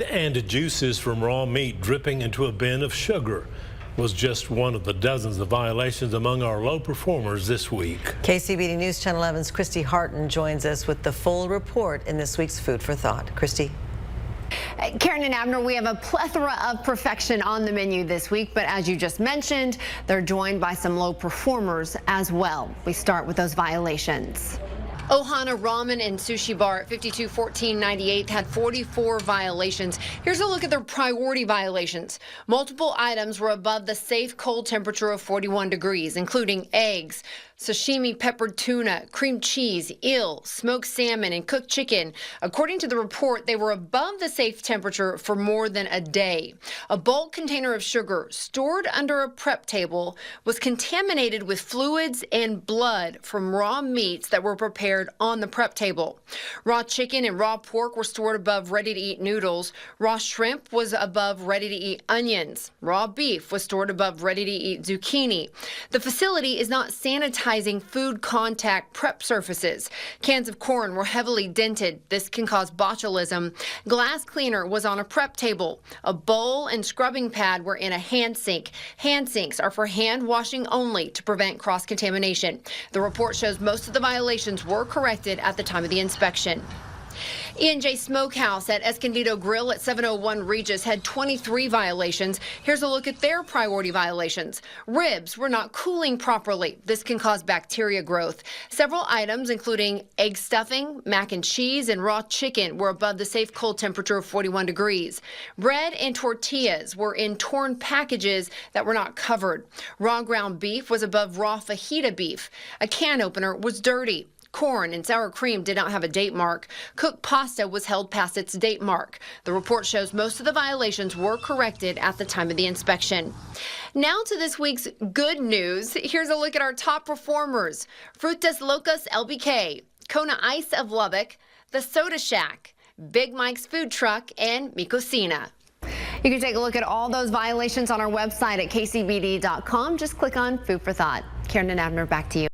And juices from raw meat dripping into a bin of sugar was just one of the dozens of violations among our low performers this week. KCBD News Channel 11's Christy Harton joins us with the full report in this week's Food for Thought. Christy. Karen and Abner, we have a plethora of perfection on the menu this week, but as you just mentioned, they're joined by some low performers as well. We start with those violations. Ohana Ramen and Sushi Bar at 521498 had 44 violations. Here's a look at their priority violations. Multiple items were above the safe cold temperature of 41 degrees, including eggs, sashimi peppered tuna, cream cheese, eel, smoked salmon, and cooked chicken. According to the report, they were above the safe temperature for more than a day. A bulk container of sugar stored under a prep table was contaminated with fluids and blood from raw meats that were prepared on the prep table. Raw chicken and raw pork were stored above ready-to-eat noodles. Raw shrimp was above ready-to-eat onions. Raw beef was stored above ready-to-eat zucchini. The facility is not sanitizing food contact prep surfaces. Cans of corn were heavily dented. This can cause botulism. Glass cleaner was on a prep table. A bowl and scrubbing pad were in a hand sink. Hand sinks are for hand washing only to prevent cross-contamination. The report shows most of the violations were corrected at the time of the inspection. E&J Smokehouse at Escondido Grill at 701 Regis had 23 violations. Here's a look at their priority violations. Ribs were not cooling properly. This can cause bacteria growth. Several items, including egg stuffing, mac and cheese, and raw chicken, were above the safe cold temperature of 41 degrees. Bread and tortillas were in torn packages that were not covered. Raw ground beef was above raw fajita beef. A can opener was dirty. Corn and sour cream did not have a date mark. Cooked pasta was held past its date mark. The report shows most of the violations were corrected at the time of the inspection. Now to this week's good news. Here's a look at our top performers. Frutas Locas LBK, Kona Ice of Lubbock, The Soda Shack, Big Mike's Food Truck, and Mi Cocina. You can take a look at all those violations on our website at kcbd.com. Just click on Food for Thought. Karen and Abner, back to you.